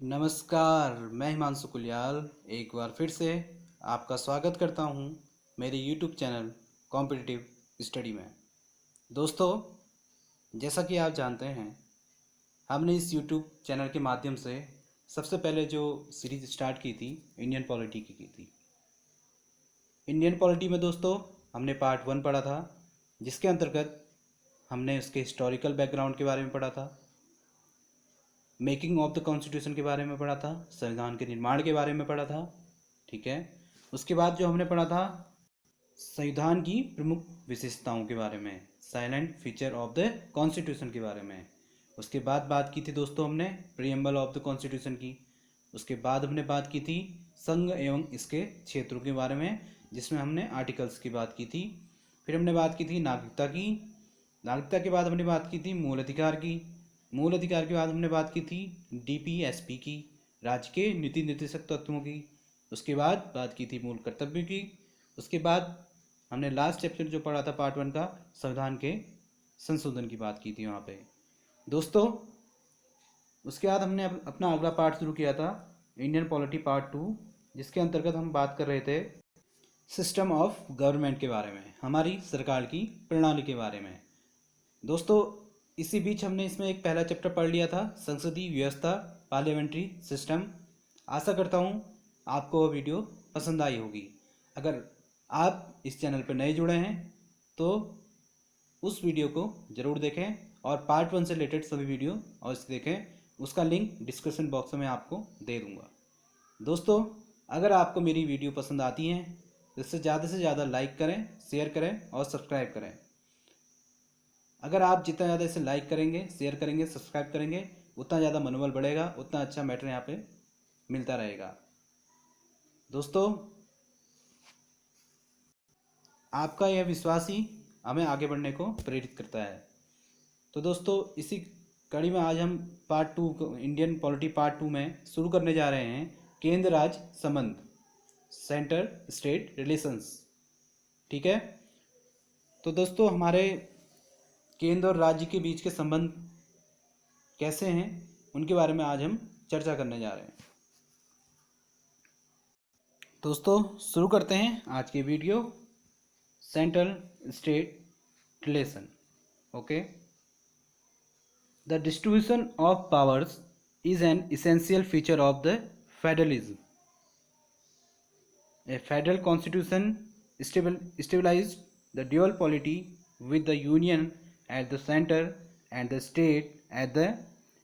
नमस्कार। मैं हिमांशु कुलियाल एक बार फिर से आपका स्वागत करता हूं मेरे YouTube चैनल कॉम्पिटिटिव स्टडी में। दोस्तों, जैसा कि आप जानते हैं, हमने इस YouTube चैनल के माध्यम से सबसे पहले जो सीरीज़ स्टार्ट की थी इंडियन पॉलिटी की थी। इंडियन पॉलिटी में दोस्तों हमने पार्ट 1 पढ़ा था, जिसके अंतर्गत हमने उसके हिस्टोरिकल बैकग्राउंड के बारे में पढ़ा था, मेकिंग ऑफ द कॉन्स्टिट्यूशन के बारे में पढ़ा था, संविधान के निर्माण के बारे में पढ़ा था। ठीक है। उसके बाद जो हमने पढ़ा था संविधान की प्रमुख विशेषताओं के बारे में, silent feature of the constitution के बारे में। उसके बाद बात की थी दोस्तों हमने प्रीएम्बल ऑफ द कॉन्स्टिट्यूशन की। उसके बाद हमने बात की थी संघ एवं इसके क्षेत्रों के बारे में, जिसमें हमने आर्टिकल्स की बात की थी। फिर हमने बात की थी नागरिकता की। नागरिकता के बाद हमने बात की थी मूल अधिकार की। मूल अधिकार के बाद हमने बात की थी डीपीएसपी की, राज्य के नीति निर्देशक तत्वों की। उसके बाद बात की थी मूल कर्तव्य की। उसके बाद हमने लास्ट चैप्टर जो पढ़ा था पार्ट 1 का, संविधान के संशोधन की बात की थी वहाँ पे दोस्तों। उसके बाद हमने अपना अगला पार्ट शुरू किया था इंडियन पॉलिटी पार्ट 2, जिसके अंतर्गत हम बात कर रहे थे सिस्टम ऑफ गवर्नमेंट के बारे में, हमारी सरकार की प्रणाली के बारे में। दोस्तों, इसी बीच हमने इसमें एक पहला चैप्टर पढ़ लिया था संसदीय व्यवस्था, पार्लियामेंट्री सिस्टम। आशा करता हूँ आपको वह वीडियो पसंद आई होगी। अगर आप इस चैनल पर नए जुड़े हैं तो उस वीडियो को ज़रूर देखें और पार्ट 1 से रिलेटेड सभी वीडियो अवश्य देखें। उसका लिंक डिस्क्रिप्शन बॉक्स में आपको दे दूँगा। दोस्तों, अगर आपको मेरी वीडियो पसंद आती हैं तो इससे ज़्यादा लाइक करें, शेयर करें और सब्सक्राइब करें। अगर आप जितना ज़्यादा इसे लाइक करेंगे, शेयर करेंगे, सब्सक्राइब करेंगे, उतना ज़्यादा मनोबल बढ़ेगा, उतना अच्छा मैटर यहाँ पे मिलता रहेगा। दोस्तों, आपका यह विश्वास ही हमें आगे बढ़ने को प्रेरित करता है। तो दोस्तों, इसी कड़ी में आज हम पार्ट 2 इंडियन पॉलिटी पार्ट 2 में शुरू करने जा रहे हैं केंद्र राज्य संबंध, सेंटर स्टेट रिलेशंस। ठीक है। तो दोस्तों, हमारे केंद्र और राज्य के बीच के संबंध कैसे हैं, उनके बारे में आज हम चर्चा करने जा रहे हैं। दोस्तों, शुरू करते हैं आज की video central state relation. Okay. The distribution of powers is an essential feature of the federalism. A federal constitution stabilized the dual polity with the union at the center and the state at the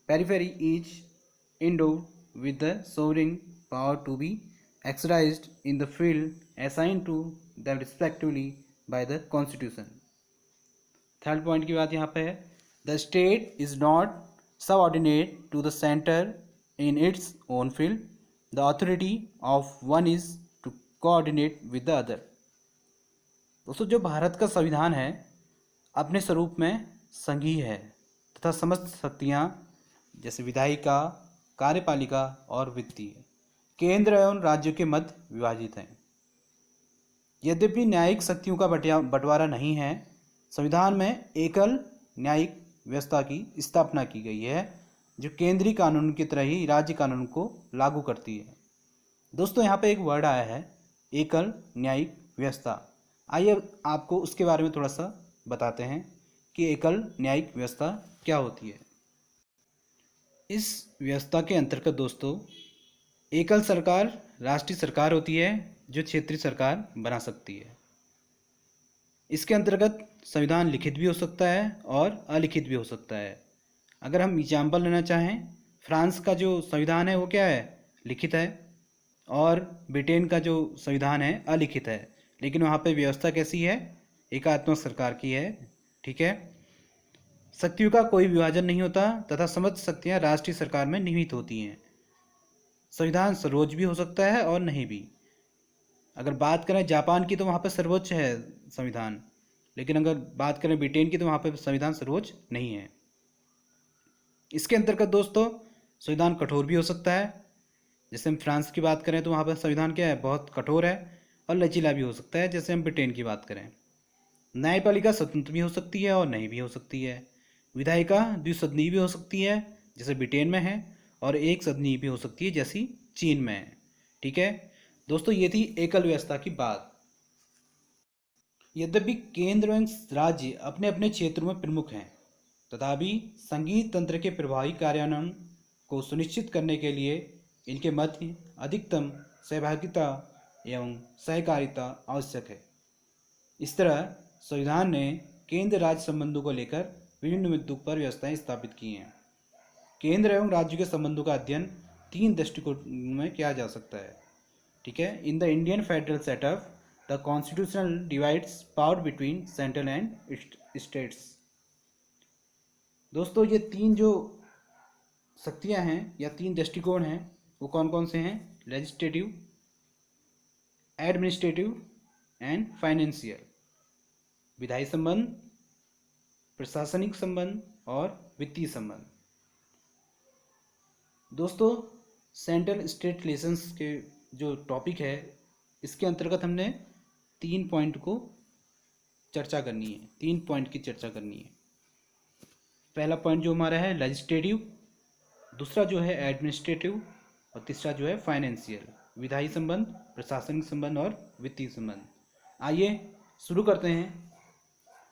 periphery, each endowed with the sovereign power to be exercised in the field assigned to them respectively by the constitution. Third point की बात यहाँ पे है, the state is not subordinate to the center in its own field. The authority of one is to coordinate with the other. दोस्तों, जो भारत का संविधान है अपने स्वरूप में संघीय है तथा समस्त शक्तियाँ जैसे विधायिका, कार्यपालिका और वित्तीय केंद्र एवं राज्यों के मध्य विभाजित हैं। यद्यपि न्यायिक शक्तियों का बंटवारा नहीं है, संविधान में एकल न्यायिक व्यवस्था की स्थापना की गई है जो केंद्रीय कानून की तरह ही राज्य कानून को लागू करती है। दोस्तों, यहाँ पे एक वर्ड आया है एकल न्यायिक व्यवस्था। आइए आपको उसके बारे में थोड़ा सा बताते हैं कि एकल न्यायिक व्यवस्था क्या होती है। इस व्यवस्था के अंतर्गत दोस्तों एकल सरकार राष्ट्रीय सरकार होती है जो क्षेत्रीय सरकार बना सकती है। इसके अंतर्गत संविधान लिखित भी हो सकता है और अलिखित भी हो सकता है। अगर हम एग्जाम्पल लेना चाहें, फ्रांस का जो संविधान है वो क्या है, लिखित है, और ब्रिटेन का जो संविधान है अलिखित है, लेकिन वहाँ पे व्यवस्था कैसी है, एकात्मक सरकार की है। ठीक है। शक्तियों का कोई विभाजन नहीं होता तथा समस्त शक्तियाँ राष्ट्रीय सरकार में निहित होती हैं। संविधान सर्वोच्च भी हो सकता है और नहीं भी। अगर बात करें जापान की तो वहाँ पर सर्वोच्च है संविधान, लेकिन अगर बात करें ब्रिटेन की तो वहाँ पर संविधान सर्वोच्च नहीं है। इसके अंतर्गत दोस्तों संविधान कठोर भी हो सकता है। जैसे हम फ्रांस की बात करें तो वहाँ पर संविधान क्या है, बहुत कठोर है, और लचीला भी हो सकता है। जैसे हम ब्रिटेन की बात करें, न्यायपालिका स्वतंत्र भी हो सकती है और नहीं भी हो सकती है। विधायिका द्विसदनीय भी हो सकती है जैसे ब्रिटेन में है, और एक सदनी भी हो सकती है, जैसी चीन में है। ठीक है दोस्तों, ये थी एकल व्यवस्था की बात। यद्यपि केंद्र एवं राज्य अपने अपने क्षेत्रों में प्रमुख हैं, तथापि संघीय तंत्र के प्रभावी कार्यान्वयन को सुनिश्चित करने के लिए इनके मध्य अधिकतम सहभागिता एवं सहकारिता आवश्यक है। इस तरह संविधान ने केंद्र राज्य संबंधों को लेकर विभिन्न मुद्दों पर व्यवस्थाएं स्थापित की हैं। केंद्र एवं राज्य के संबंधों का अध्ययन 3 दृष्टिकोणों में किया जा सकता है। ठीक है, in the Indian federal setup the constitutional divides power between central and states. दोस्तों, ये 3 जो शक्तियां हैं या 3 दृष्टिकोण हैं, वो कौन कौन से हैं? Legislative, administrative and financial. विधायी संबंध, प्रशासनिक संबंध और वित्तीय संबंध। दोस्तों, सेंट्रल स्टेट रिलेशंस के जो टॉपिक है, इसके अंतर्गत हमने 3 पॉइंट को चर्चा करनी है, 3 पॉइंट की चर्चा करनी है। पहला पॉइंट जो हमारा है लेजिस्लेटिव, दूसरा जो है एडमिनिस्ट्रेटिव और तीसरा जो है फाइनेंशियल। विधायी संबंध, प्रशासनिक संबंध और वित्तीय संबंध। आइए शुरू करते हैं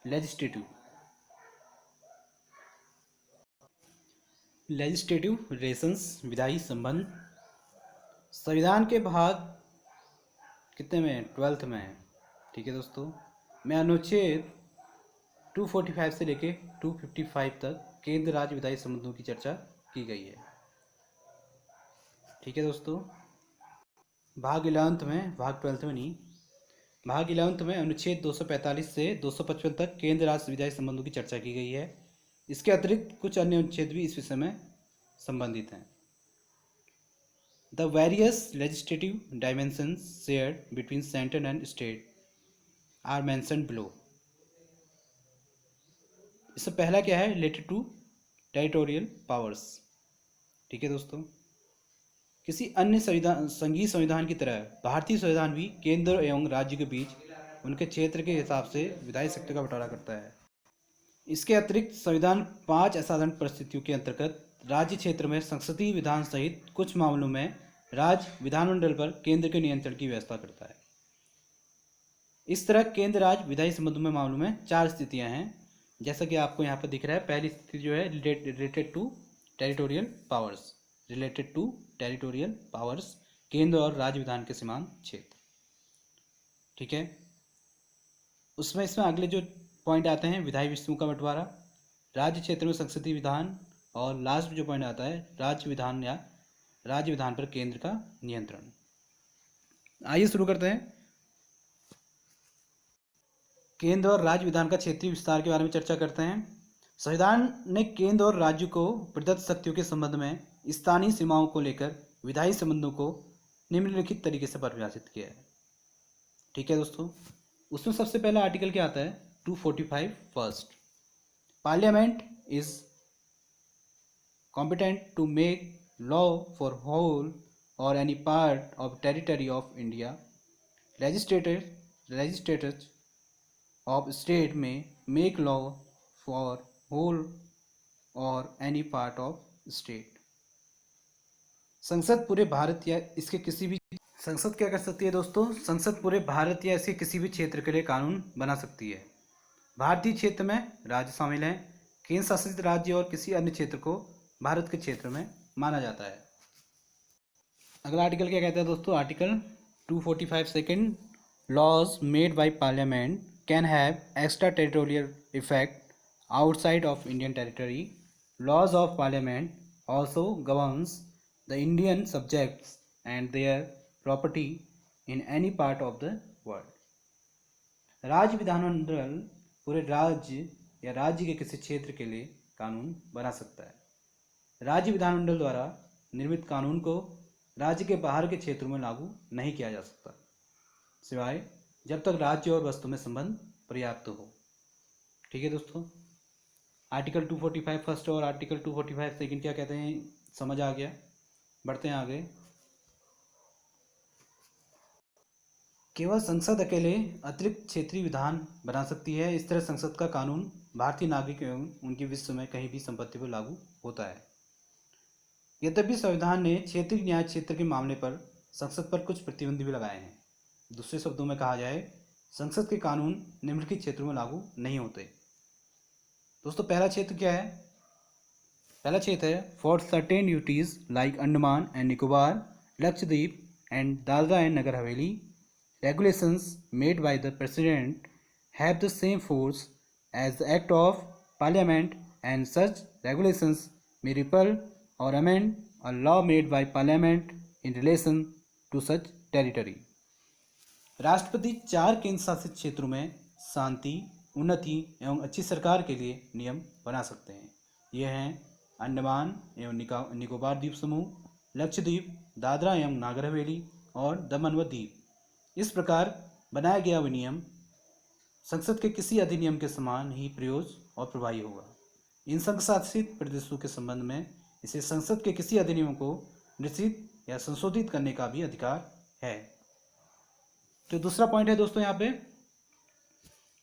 लेजिस्लेटिव। लेजिस्लेटिव रिलेशंस, विधायी संबंध। संविधान के भाग कितने में है? 12th में है। ठीक है दोस्तों, मैं अनुच्छेद 245 से लेके 255 तक केंद्र राज्य विधायी संबंधों की चर्चा की गई है। ठीक है दोस्तों, भाग 11th में, भाग 12th में नहीं, भाग 11th में अनुच्छेद 245 से 255 तक केंद्र राज्य विधायी संबंधों की चर्चा की गई है। इसके अतिरिक्त कुछ अन्य अनुच्छेद भी इस विषय में संबंधित हैं। The various legislative dimensions shared between central and state are mentioned below. इससे पहला क्या है? Related to territorial powers. ठीक है दोस्तों, किसी अन्य संघीय संविधान की तरह भारतीय संविधान भी केंद्र एवं राज्य के बीच उनके क्षेत्र के हिसाब से विधायी शक्ति का बंटवारा करता है। इसके अतिरिक्त संविधान 5 असाधारण परिस्थितियों के अंतर्गत राज्य क्षेत्र में संसदीय विधान सहित कुछ मामलों में राज्य विधानमंडल पर केंद्र के नियंत्रण की व्यवस्था करता है। इस तरह केंद्र राज्य विधायी संबंधों में मामलों में 4 स्थितियां हैं, जैसा कि आपको यहाँ पर दिख रहा है। पहली स्थिति जो है related to territorial powers, related to territorial powers, केंद्र और राज्य विधान के सीमांत क्षेत्र। ठीक है, इसमें अगले जो पॉइंट आते हैं विधायी विषयों का बंटवारा, राज्य क्षेत्र में संसदीय विधान, और लास्ट जो पॉइंट आता है राज्य विधान या राज्य विधान पर केंद्र का नियंत्रण। आइए शुरू करते हैं। केंद्र और राज्य विधान का क्षेत्रीय विस्तार के बारे में चर्चा करते हैं। संविधान ने केंद्र और राज्य को प्रदत्त शक्तियों के संबंध में स्थानीय सीमाओं को लेकर विधायी संबंधों को निम्नलिखित तरीके से परिभाषित किया है। ठीक है दोस्तों, उसमें सबसे पहला आर्टिकल क्या आता है? 245 first, parliament is competent to make law for whole or any part of territory of India. Legislators of state may make law for whole or any part of state. संसद पूरे भारत या इसके किसी भी, संसद क्या कर सकती है दोस्तों? संसद पूरे भारत या इसके किसी भी क्षेत्र के लिए कानून बना सकती है। भारतीय क्षेत्र में राज्य शामिल हैं। केंद्र शासित राज्य और किसी अन्य क्षेत्र को भारत के क्षेत्र में माना जाता है। अगला आर्टिकल क्या कहता है दोस्तों? Article 245 second, laws made by parliament can have extra territorial effect outside of Indian territory. Laws of parliament also governs the Indian subjects and their property in any part of the world. राज्य विधानमंडल पूरे राज्य या राज्य के किसी क्षेत्र के लिए कानून बना सकता है। राज्य विधानमंडल द्वारा निर्मित कानून को राज्य के बाहर के क्षेत्रों में लागू नहीं किया जा सकता, सिवाय जब तक राज्य और वस्तु में संबंध पर्याप्त हो। ठीक है दोस्तों, आर्टिकल 245 फर्स्ट और आर्टिकल 245 सेकंड क्या कहते हैं समझ आ गया। बढ़ते हैं आगे। केवल संसद अकेले अतिरिक्त क्षेत्रीय विधान बना सकती है। इस तरह संसद का कानून भारतीय नागरिक एवं उनकी विश्व में कहीं भी संपत्ति पर लागू होता है। यद्यपि संविधान ने क्षेत्रीय न्याय क्षेत्र के मामले पर संसद पर कुछ प्रतिबंध भी लगाए हैं। दूसरे शब्दों में कहा जाए, संसद के कानून निम्नलिखित क्षेत्रों में लागू नहीं होते। दोस्तों पहला क्षेत्र क्या है? पहला क्षेत्र है for certain duties like Andaman and Nicobar, Lakshadweep and Dadra and Nagar Haveli, regulations made by the President have the same force as the Act of Parliament, and such regulations may repeal or amend a law made by Parliament in relation to such territory. राष्ट्रपति 4 केंद्र शासित क्षेत्रों में शांति, उन्नति एवं अच्छी सरकार के लिए नियम बना सकते हैं। ये हैं अंडमान एवं निकोबार द्वीप समूह, लक्षद्वीप, दादरा एवं नागर हवेली और दमन व दीव। इस प्रकार बनाया गया विनियम संसद के किसी अधिनियम के समान ही प्रयोज्य और प्रभावी होगा। इन संघ शासित प्रदेशों के संबंध में इसे संसद के किसी अधिनियम को निश्चित या संशोधित करने का भी अधिकार है। तो दूसरा पॉइंट है दोस्तों यहाँ पे,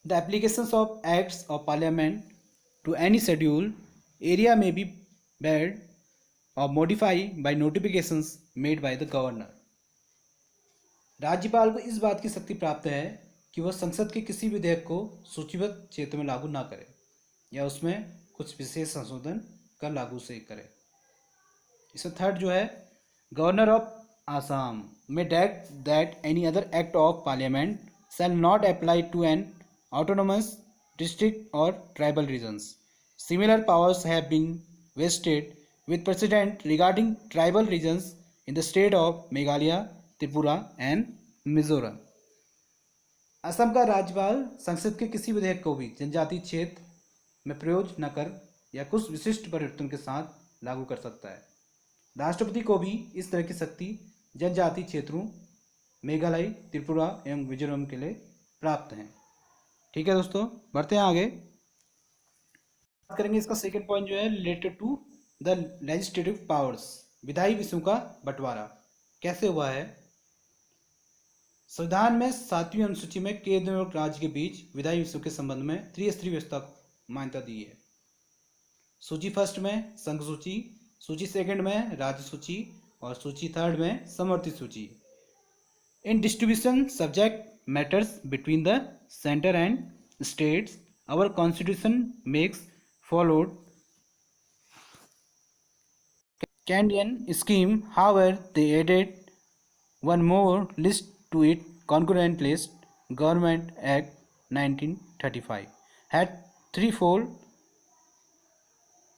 the applications of acts of parliament to any schedule area may be barred or modify by notifications made by the governor. राज्यपाल को इस बात की शक्ति प्राप्त है कि वह संसद के किसी विधेयक को सूचीबद्ध क्षेत्र में लागू ना करे या उसमें कुछ विशेष संशोधन कर लागू से करे। इसमें थर्ड जो है, गवर्नर ऑफ आसाम में direct that any other act of parliament shall not apply to an autonomous district or tribal regions. Similar powers have been vested with president regarding tribal regions in the state of Meghalaya, Tripura and Mizoram. Assam का राज्यपाल संसद के किसी विधेयक को भी जनजातीय क्षेत्र में प्रयोग न कर या कुछ विशिष्ट परिवर्तन के साथ लागू कर सकता है। राष्ट्रपति को भी इस तरह की शक्ति जनजातीय क्षेत्रों मेघालय, त्रिपुरा एवं मिजोरम के लिए प्राप्त हैं। ठीक है दोस्तों, बढ़ते हैं आगे। बात करेंगे इसका सेकंड पॉइंट जो है related to the legislative powers, विधायी विषयों का बंटवारा कैसे हुआ है। संविधान में 7वीं अनुसूची में केंद्र और राज्य के बीच विधायी विषयों के संबंध में त्रिस्तरीय व्यवस्था को मान्यता दी है। सूची फर्स्ट में संघ सूची, सूची सेकंड में राज्य सूची और सूची थर्ड में समवर्ती सूची। In distribution subject matters between the centre and states our constitution makes followed Canadian scheme, however, they added one more list to it. Concurrent list, Government Act 1935 had threefold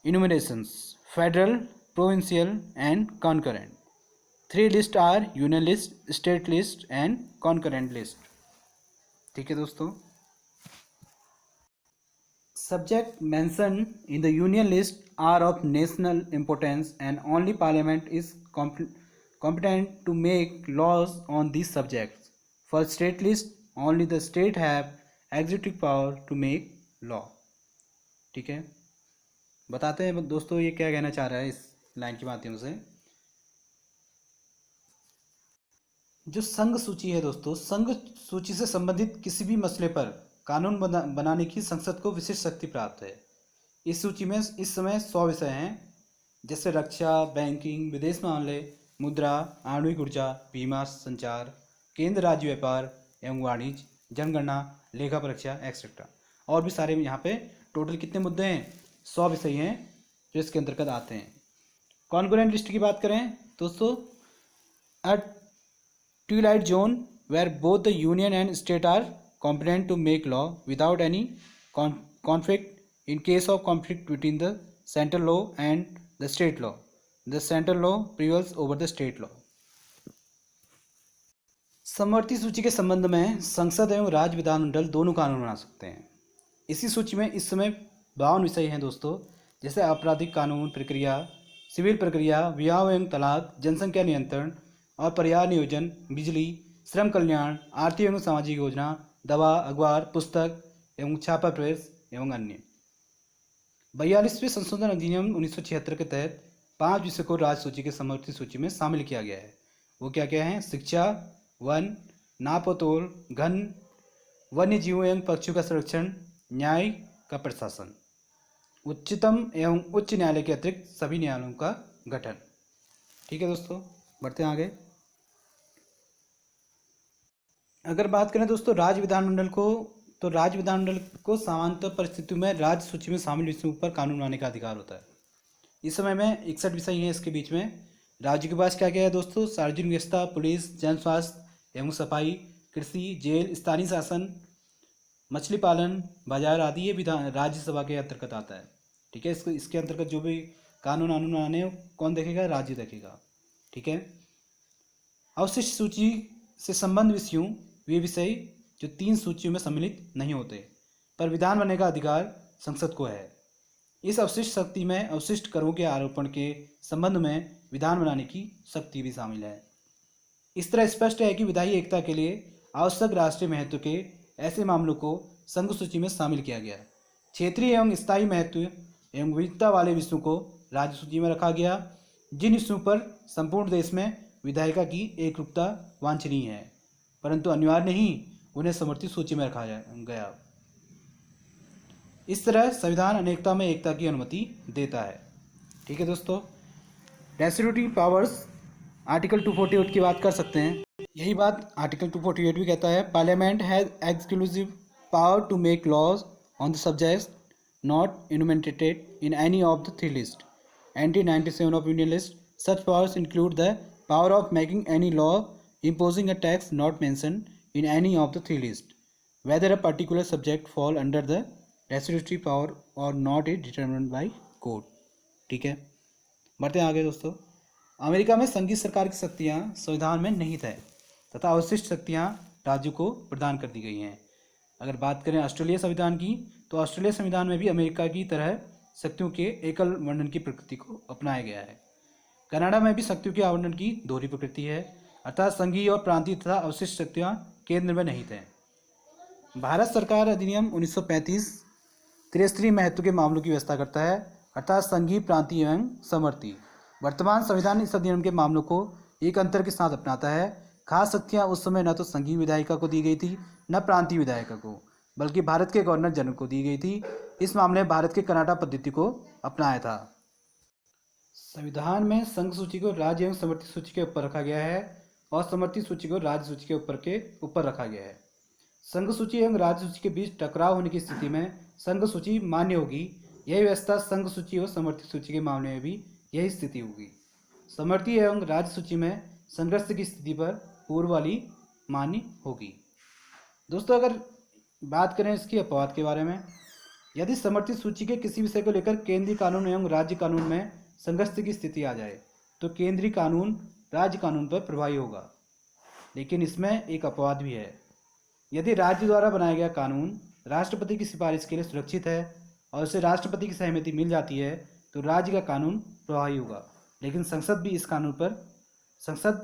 enumerations: federal, provincial, and concurrent. 3 lists are union list, state list, and concurrent list. ठीक है दोस्तों, subject mentioned in the union list are of national importance and only parliament is competent to make laws on these subjects. For state list, only the state have executive power to make law. ठीक है, बताते हैं दोस्तों ये क्या कहना चाह रहा है इस लाइन के माध्यम से। जो संघ सूची है दोस्तों, संघ सूची से संबंधित किसी भी मसले पर कानून बनाने की संसद को विशेष शक्ति प्राप्त है। इस सूची में इस समय 100 विषय हैं, जैसे रक्षा, बैंकिंग, विदेश मामले, मुद्रा, आणविक ऊर्जा, बीमा, संचार, केंद्र राज्य व्यापार एवं वाणिज्य, जनगणना, लेखा परीक्षा एक्सेट्रा, और भी सारे। यहाँ पे टोटल कितने मुद्दे हैं? 100 विषय हैं जो इसके अंतर्गत आते हैं। कॉन्करेंट लिस्ट की बात करें दोस्तों, a twilight zone where both the union and state are competent to make law without any conflict. In case of conflict between the central law and the state law, the central law prevails over the state law. समवर्ती सूची के संबंध में संसद एवं राज्य विधानमंडल दोनों कानून बना सकते हैं। इसी सूची में इस समय 52 विषय हैं दोस्तों, जैसे आपराधिक कानून प्रक्रिया, सिविल प्रक्रिया, विवाह एवं तलाक, जनसंख्या नियंत्रण और पर्यावरण नियोजन, बिजली, श्रम कल्याण, आर्थिक एवं सामाजिक योजना, दवा, अखबार, पुस्तक एवं छापा प्रेस एवं अन्य। 42वें संशोधन अधिनियम 1976 के तहत 5 विषय को राज्य सूची के समवर्ती सूची में शामिल किया गया है। वो क्या क्या हैं? शिक्षा, वन, नापतोल, घन, वन्य जीवों एवं पक्षियों का संरक्षण, न्याय का प्रशासन, उच्चतम एवं उच्च न्यायालय के अतिरिक्त सभी न्यायालयों का गठन। ठीक है दोस्तों, बढ़ते हैं आगे। अगर बात करें दोस्तों राज्य विधानमंडल को, तो राज्य विधानमंडल को सामान्यतः परिस्थितियों में राज्य सूची में शामिल विषयों पर कानून बनाने का अधिकार होता है। इस समय में 61 विषय हैं इसके बीच में। राज्य के पास क्या क्या है दोस्तों? सार्वजनिक व्यवस्था, पुलिस, जन स्वास्थ्य एवं सफाई, कृषि, जेल, स्थानीय शासन, मछली पालन, बाजार आदि ये विधान राज्यसभा के अंतर्गत आता है। ठीक है, इसके अंतर्गत जो भी कानून कानून आने कौन देखेगा? राज्य देखेगा। ठीक है, अवशिष्ट सूची से संबंध विषयों वे विषय जो 3 सूचियों में सम्मिलित नहीं होते पर विधान बनने का अधिकार संसद को है। इस अवशिष्ट शक्ति में अवशिष्ट करों के आरोपण के संबंध में विधान बनाने की शक्ति भी शामिल है। इस तरह स्पष्ट है कि विधायी एकता के लिए आवश्यक राष्ट्रीय महत्व के ऐसे मामलों को संघ सूची में शामिल किया गया। क्षेत्रीय एवं स्थायी महत्व एवं विविधता वाले विषयों को राज्य सूची में रखा गया। जिन विषयों पर संपूर्ण देश में विधायिका की एकरूपता वांछनीय है परंतु अनिवार्य नहीं, उन्हें समर्थित सूची में रखा गया। इस तरह संविधान अनेकता में एकता की अनुमति देता है। ठीक है दोस्तों, रेस्टिट्यूटिव पावर्स आर्टिकल 248 की बात कर सकते हैं। यही बात आर्टिकल 248 भी कहता है, parliament has exclusive power to make laws on the subjects not enumerated in any of the 3 list entry 97 of union list. Such powers include the power of making any law imposing a tax not mentioned in any of the 3 lists, whether a particular subject fall under the restitutory power or not is determined by court। ठीक है, बढ़ते हैं आगे दोस्तों। America में संघीय सरकार की शक्तियाँ संविधान में निहित है तथा अवशिष्ट शक्तियाँ राज्यों को प्रदान कर दी गई हैं। अगर बात करें ऑस्ट्रेलिया संविधान की, तो ऑस्ट्रेलिया संविधान में भी अमेरिका की तरह शक्तियों के एकल वर्णन की प्रकृति को अपनाया गया है। कनाडा में भी शक्तियों के आवंटन की दोहरी प्रकृति है, अर्थात संघीय और प्रांतीय तथा अवशिष्ट शक्तियाँ केंद्र में निहित हैं। भारत सरकार अधिनियम 1935 त्रिस्तरीय महत्व के मामलों की व्यवस्था करता है, अर्थात संघीय, प्रांतीय एवं समवर्ती। वर्तमान संविधान इस अधिनियम के मामलों को एक अंतर के साथ अपनाता है। खास शक्तियाँ उस समय न तो संघीय विधायिका को दी गई थी न प्रांतीय विधायिका को, बल्कि भारत के गवर्नर जनरल को दी गई थी। इस मामले में भारत के कनाडा पद्धति को अपनाया था। संविधान में संघ सूची को राज्य एवं समवर्ती सूची के ऊपर रखा गया है और समवर्ती सूची को राज्य सूची के ऊपर रखा गया है। संघ सूची एवं राज्य सूची के बीच टकराव होने की स्थिति में संघ सूची मान्य होगी। यही व्यवस्था संघ सूची और समवर्ती सूची के मामले में भी यही स्थिति होगी। समवर्ती एवं राज्य सूची में संघर्ष की स्थिति पर पूर्व वाली मान्य होगी। दोस्तों, अगर बात करें इसकी अपवाद के बारे में, यदि समवर्ती सूची के किसी विषय को लेकर केंद्रीय कानून एवं राज्य कानून में संघर्ष की स्थिति आ जाए तो केंद्रीय कानून राज्य कानून पर प्रभावी होगा। लेकिन इसमें एक अपवाद भी है। यदि राज्य द्वारा बनाया गया कानून राष्ट्रपति की सिफारिश के लिए सुरक्षित है और उसे राष्ट्रपति की सहमति मिल जाती है तो राज्य का कानून प्रभावी होगा। लेकिन संसद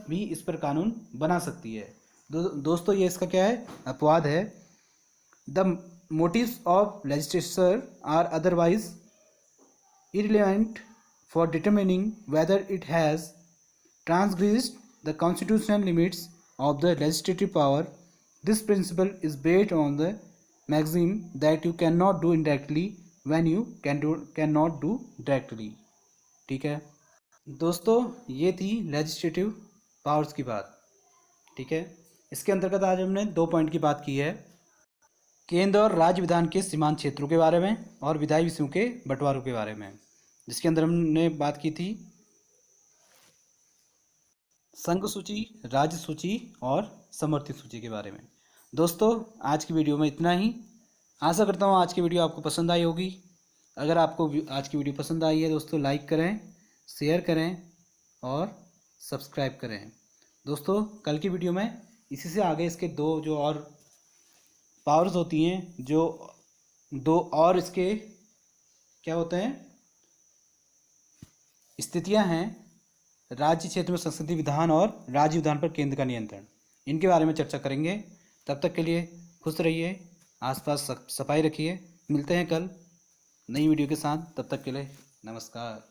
भी इस पर कानून बना सकती है। दोस्तों, ये इसका क्या है? अपवाद है। The motives of legislature are otherwise irrelevant for determining whether it has transgressed the constitutional limits of the legislative power. This principle is based on the maxim that you cannot do indirectly when you cannot do directly। ठीक है दोस्तों, ये थी legislative powers की बात। ठीक है, इसके अंतर्गत आज हमने 2 पॉइंट की बात की है, केंद्र और राज्य विधान के सीमांत क्षेत्रों के बारे में और विधायी विषयों के बंटवारों के बारे में, जिसके अंदर हमने बात की थी संघ सूची, राज्य सूची और समवर्ती सूची के बारे में। दोस्तों, आज की वीडियो में इतना ही। आशा करता हूँ आज की वीडियो आपको पसंद आई होगी। अगर आपको आज की वीडियो पसंद आई है दोस्तों, लाइक करें, शेयर करें और सब्सक्राइब करें। दोस्तों, कल की वीडियो में इसी से आगे इसके 2 जो और पावर्स होती हैं, जो 2 और इसके क्या होते हैं, स्थितियां हैं, राज्य क्षेत्र में संसदीय विधान और राज्य विधान पर केंद्र का नियंत्रण, इनके बारे में चर्चा करेंगे। तब तक के लिए खुश रहिए, आसपास सफाई रखिए। मिलते हैं कल नई वीडियो के साथ। तब तक के लिए नमस्कार।